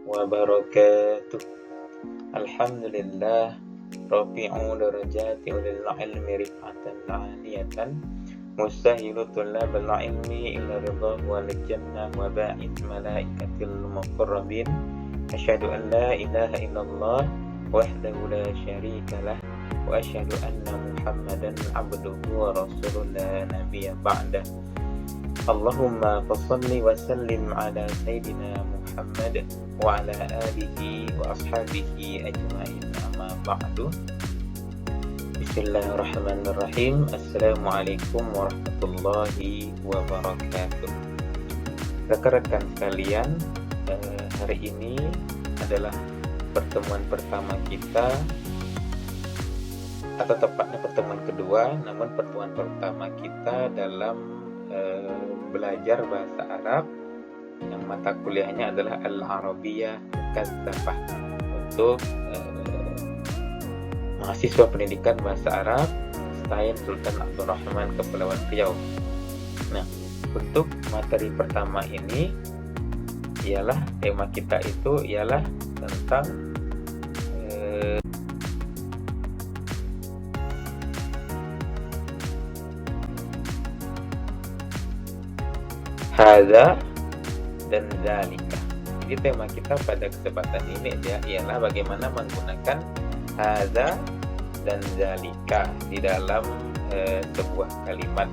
wabarakatuh. Alhamdulillah rafi'u darajati ulil ilmi rif'atan aliyatan mustahilu tullabal ilmi ila ridha wal jannah wa ba'id malaikatil muqarrabin asyhadu an la ilaha illallah wahdahu la syarikalah wa asyhadu anna muhammadan abduhu wa rasuluh la nabiyya ba'dah. Allahumma fassalli wa sallim ala sayyidina Muhammad wa ala alihi wa ashabihi ajma'in, amma ba'du. Bismillahirrahmanirrahim. Assalamualaikum warahmatullahi wabarakatuh. Rekan-rekan sekalian, hari ini adalah pertemuan pertama kita, atau tepatnya pertemuan kedua, namun pertemuan pertama kita dalam belajar bahasa Arab yang mata kuliahnya adalah Al-Arabiyyah Mukazzafah untuk mahasiswa pendidikan bahasa Arab STAIN Sultan Abdul Rahman Kepulauan Riau. Nah, untuk materi pertama ini ialah tema kita itu ialah tentang hadza dan zalika. Jadi tema kita pada kesempatan ini ialah bagaimana menggunakan hadza dan zalika di dalam sebuah kalimat.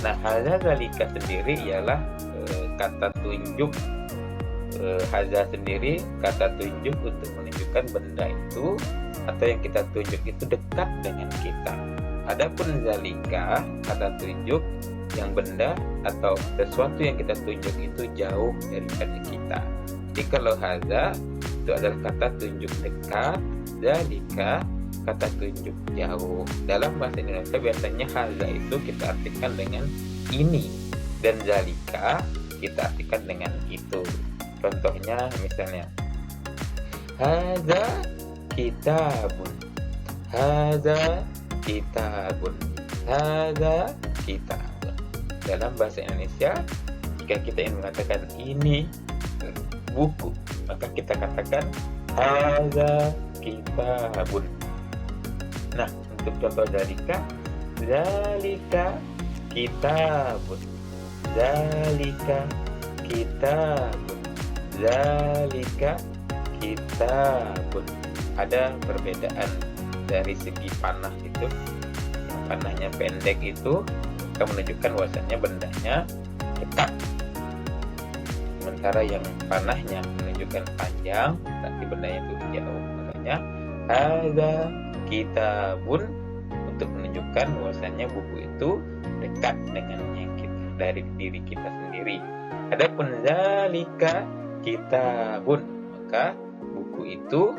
Nah, hadza zalika sendiri ialah kata tunjuk. Hadza sendiri kata tunjuk untuk menunjukkan benda itu atau yang kita tunjuk itu dekat dengan kita. Adapun zalika kata tunjuk yang benda atau sesuatu yang kita tunjuk itu jauh daripada kita. Jadi kalau hadza itu adalah kata tunjuk dekat, zalika kata tunjuk jauh. Dalam bahasa Indonesia biasanya hadza itu kita artikan dengan ini dan zalika kita artikan dengan itu. Contohnya misalnya hadza kitabun, hadza kitabun, hadza kitabun. Dalam bahasa Indonesia, jika kita ingin mengatakan ini buku, maka kita katakan hadza kitabun. Nah, untuk contoh zalika kitabun, zalika kitabun, zalika kitabun. Ada perbedaan dari segi panah itu. Yang panahnya pendek itu akan menunjukkan bahwasanya bendanya dekat, sementara yang panahnya menunjukkan panjang tapi bendanya itu jauh. Makanya hadza kitabun untuk menunjukkan bahwasanya buku itu dekat dengan yang kita, dari diri kita sendiri. Adapun zalika kitabun, maka buku itu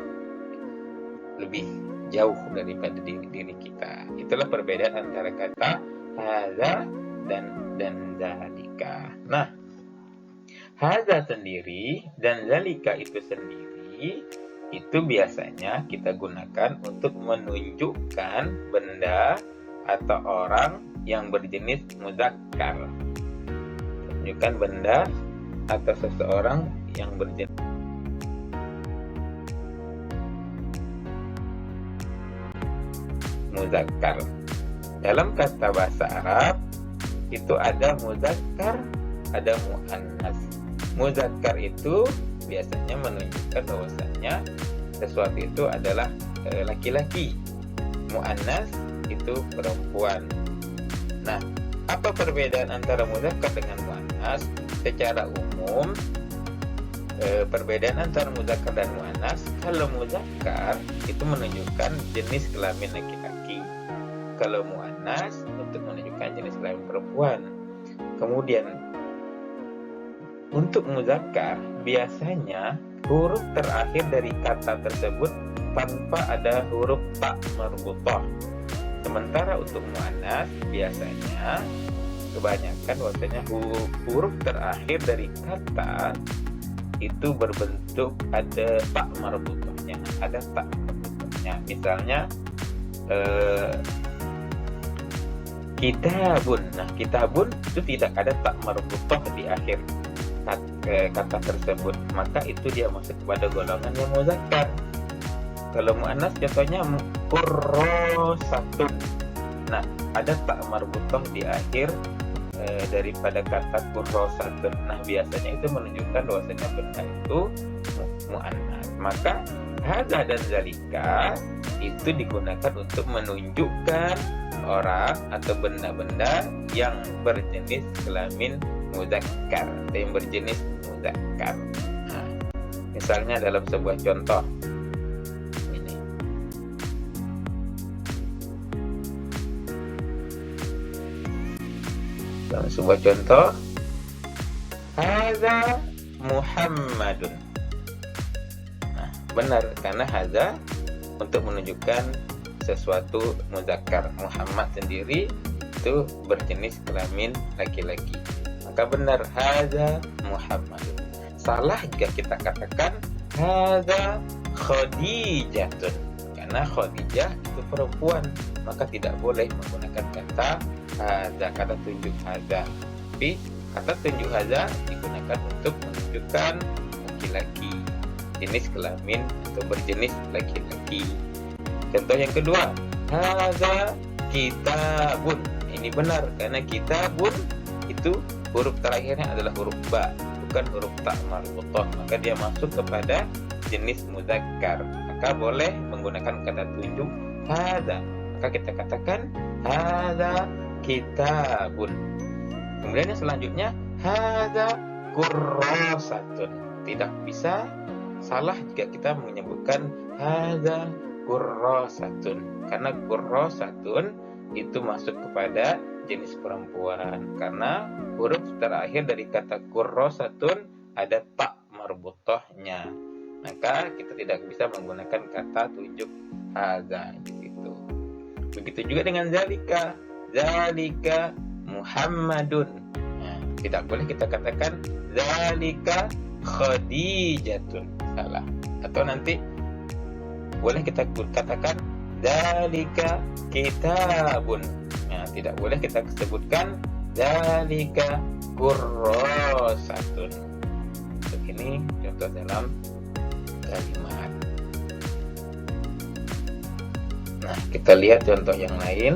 lebih jauh daripada diri kita. Itulah perbedaan antara kata hadza dan zalika. Nah, hadza sendiri dan zalika itu sendiri itu biasanya kita gunakan untuk menunjukkan benda atau orang yang berjenis muzakkar. Menunjukkan benda atau seseorang yang berjenis muzakkar. Dalam kata bahasa Arab itu ada muzakkar, ada muannas. Muzakkar itu biasanya menunjukkan bahwasanya sesuatu itu adalah laki-laki. Muannas itu perempuan. Nah, apa perbedaan antara muzakkar dengan muannas? Secara umum, perbedaan antara muzakkar dan muannas, kalau muzakkar itu menunjukkan jenis kelamin laki-laki. Kalau muannas untuk menunjukkan jenis kelamin perempuan. Kemudian untuk muzakkar biasanya huruf terakhir dari kata tersebut tanpa ada huruf ta marbutah. Sementara untuk muannas biasanya kebanyakan bahwasanya huruf terakhir dari kata itu berbentuk ada ta marbutahnya, ada ta marbutahnya. Misalnya kitabun. Nah, kitabun itu tidak ada tak marbutah di akhir. kata tersebut, maka itu dia masuk kepada golongan yang muzakkar. Kalau muannas contohnya kurrosatun. Nah, ada tak marbutoh di akhir daripada kata kurrosatun. Nah, biasanya itu menunjukkan bahwasanya benda itu muannas. Maka hadza dan zalika itu digunakan untuk menunjukkan orang atau benda-benda yang berjenis kelamin muzakkar, yang berjenis muzakkar. Nah, misalnya dalam sebuah contoh ini, dalam sebuah contoh, hadza Muhammadun. Nah, benar karena hadza untuk menunjukkan sesuatu muzakkar. Muhammad sendiri itu berjenis kelamin laki-laki. Maka benar hadza Muhammadun. Salah jika kita katakan hadza Khadijatun. Karena Khadijah itu perempuan, maka tidak boleh menggunakan kata hadza, kata tunjuk hadza. Tapi kata tunjuk hadza digunakan untuk menunjukkan laki-laki, jenis kelamin atau berjenis laki-laki. Contoh yang kedua, hadza kitabun. Ini benar karena kitabun itu huruf terakhirnya adalah huruf ba, bukan huruf ta marbuthah. Maka dia masuk kepada jenis muzakkar. Maka boleh menggunakan kata tunjuk hadza. Maka kita katakan hadza kitabun. Kemudian yang selanjutnya hadza kurrasatun. Tidak bisa salah jika kita menyebutkan hadza kurrasatun, karena kurrasatun itu masuk kepada jenis perempuan, karena huruf terakhir dari kata kurrasatun ada tak marbuthahnya. Maka kita tidak bisa menggunakan kata tunjuk hadza gitu. Begitu juga dengan zalika, zalika Muhammadun. Nah, tidak boleh kita katakan zalika Khadijatun, salah. Atau nanti boleh kita katakan dzalika kitabun. Nah, tidak boleh kita sebutkan dzalika kurrasatun. Ini contoh dalam kalimat. Nah, kita lihat contoh yang lain.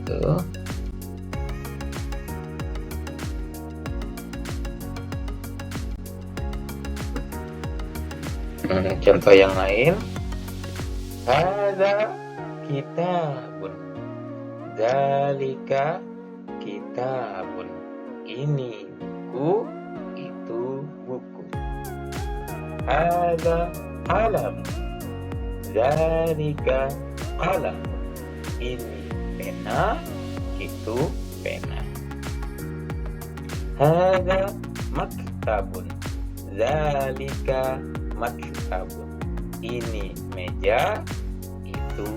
Tuh. Contoh yang lain, hadza kitabun, dzalika kitabun. Ini buku, itu buku. Hadza qalam, dzalika qalam. Ini pena, itu pena. Hadza maktabun, dzalika maktabun. Ini meja, itu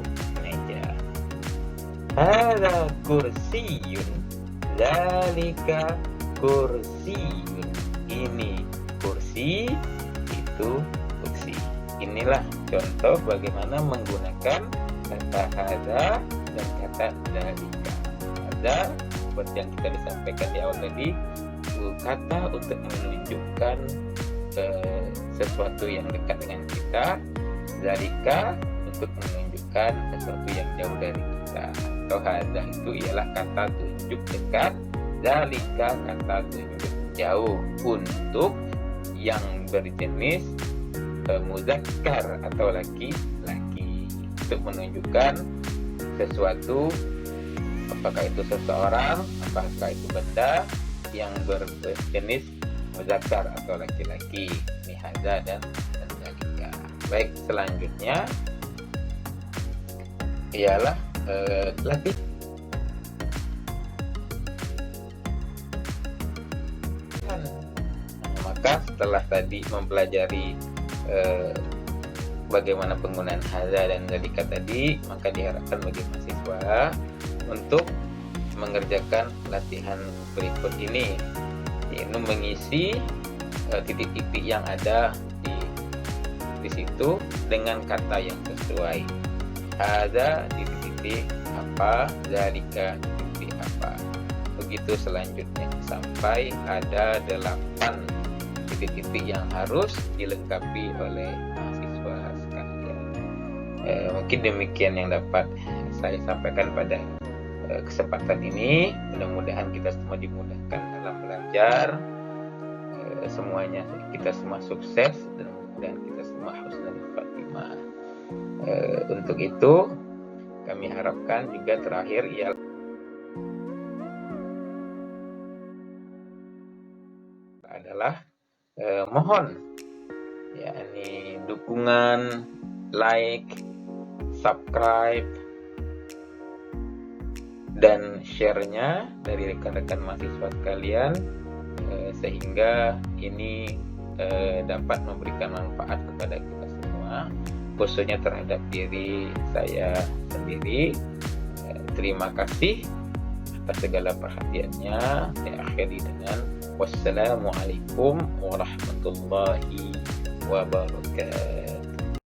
meja. Hadza kursiyun, dzalika kursiyun. Ini kursi, itu kursi. Inilah contoh bagaimana menggunakan kata hadza dan kata dzalika. Hadza seperti yang kita disampaikan di awal tadi, kata untuk menunjukkan sesuatu yang dekat dengan kita, dzalika untuk menunjukkan sesuatu yang jauh dari kita. Atau hadza itu ialah kata tunjuk dekat, dzalika kata tunjuk jauh untuk yang berjenis muzakkar atau laki-laki, untuk menunjukkan sesuatu, apakah itu seseorang, apakah itu benda yang berjenis muzakkar atau laki-laki. Ini hadza dan dzalika. Baik, selanjutnya ialah laki. Maka setelah tadi mempelajari bagaimana penggunaan hadza dan dzalika tadi, maka diharapkan bagi mahasiswa untuk mengerjakan latihan berikut ini, yaitu mengisi titik-titik yang ada di situ dengan kata yang sesuai. Hadza titik-titik apa, dzalika titik apa. begitu selanjutnya sampai ada 8 titik-titik yang harus dilengkapi oleh mahasiswa sekalian. Mungkin demikian yang dapat saya sampaikan pada kesempatan ini. Mudah-mudahan kita semua dimudahkan dalam belajar, semuanya kita semua sukses, dan mudah-mudahan kita semua husnul khatimah. Untuk itu kami harapkan juga terakhir ialah adalah mohon yakni dukungan, like, subscribe, dan share-nya dari rekan-rekan mahasiswa sekalian, sehingga ini dapat memberikan manfaat kepada kita semua, khususnya terhadap diri saya sendiri. Terima kasih atas segala perhatiannya. Saya akhiri dengan wassalamualaikum warahmatullahi wabarakatuh.